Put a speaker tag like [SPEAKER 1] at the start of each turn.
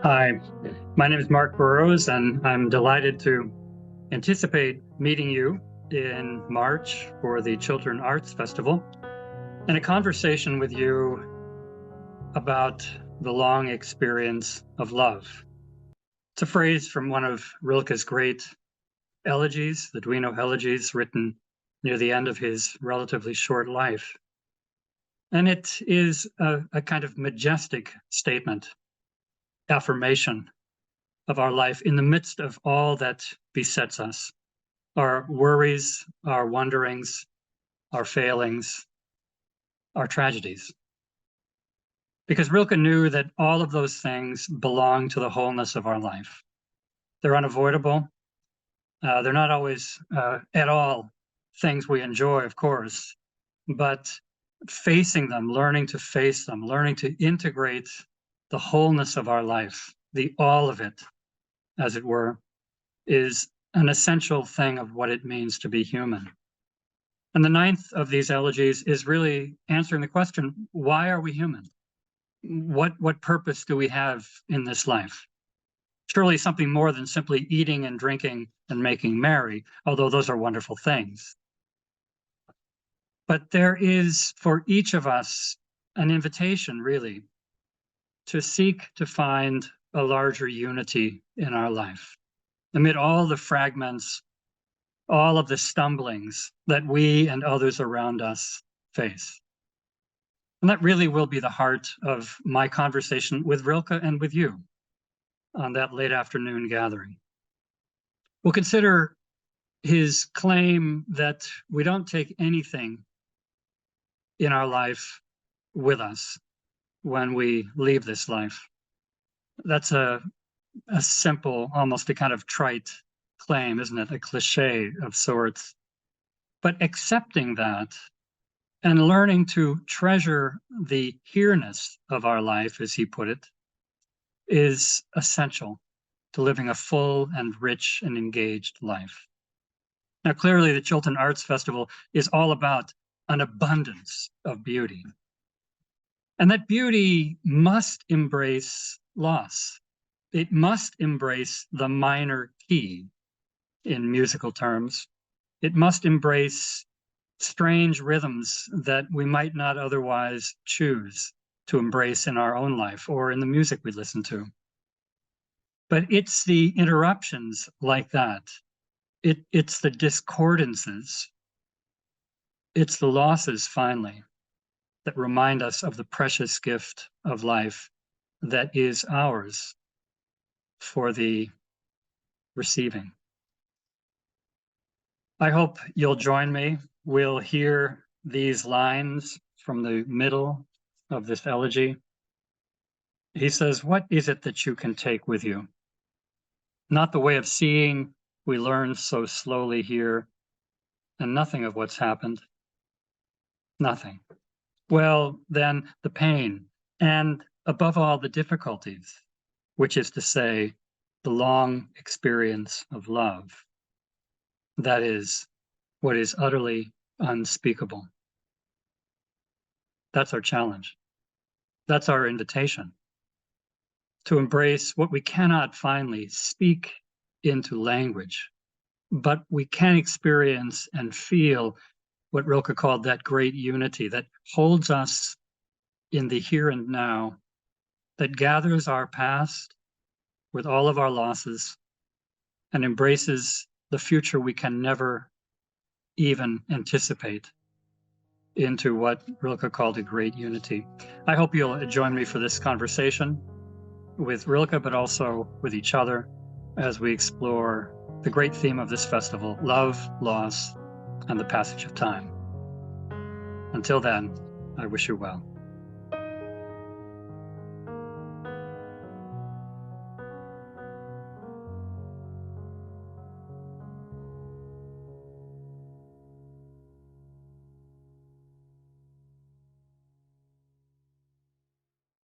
[SPEAKER 1] Hi, my name is Mark Burrows, and I'm delighted to anticipate meeting you in March for the Children Arts Festival and a conversation with you about the long experience of love. It's a phrase from one of Rilke's great elegies, the Duino elegies, written near the end of his relatively short life. And it is a kind of majestic statement, affirmation of our life in the midst of all that besets us, our worries, our wonderings, our failings, our tragedies. Because Rilke knew that all of those things belong to the wholeness of our life. They're unavoidable. They're not always at all things we enjoy, of course, but facing them, learning to face them, learning to integrate the wholeness of our life, the all of it, as it were, is an essential thing of what it means to be human. And the ninth of these elegies is really answering the question, why are we human? What purpose do we have in this life? Surely something more than simply eating and drinking and making merry, although those are wonderful things. But there is, for each of us, an invitation, really, to seek to find a larger unity in our life. Amid all the fragments, all of the stumblings that we and others around us face. And that really will be the heart of my conversation with Rilke and with you on that late afternoon gathering. We'll consider his claim that we don't take anything in our life with us when we leave this life. That's a simple, almost a kind of trite claim, isn't it? A cliche of sorts. But accepting that and learning to treasure the hereness of our life, as he put it, is essential to living a full and rich and engaged life. Now, clearly, the Chiltern Arts Festival is all about an abundance of beauty. And that beauty must embrace loss. It must embrace the minor key in musical terms. It must embrace strange rhythms that we might not otherwise choose to embrace in our own life or in the music we listen to. But it's the interruptions like that. It's the discordances. It's the losses, finally, that remind us of the precious gift of life that is ours for the receiving. I hope you'll join me. We'll hear these lines from the middle of this elegy. He says, "What is it that you can take with you? Not the way of seeing we learn so slowly here, and nothing of what's happened. Nothing. Well, then the pain, and above all the difficulties, which is to say, the long experience of love. That is what is utterly unspeakable." That's our challenge. That's our invitation to embrace what we cannot finally speak into language, but we can experience and feel what Rilke called that great unity that holds us in the here and now, that gathers our past with all of our losses and embraces the future we can never even anticipate into what Rilke called a great unity. I hope you'll join me for this conversation with Rilke, but also with each other as we explore the great theme of this festival, love, loss, and the passage of time. Until then, I wish you well.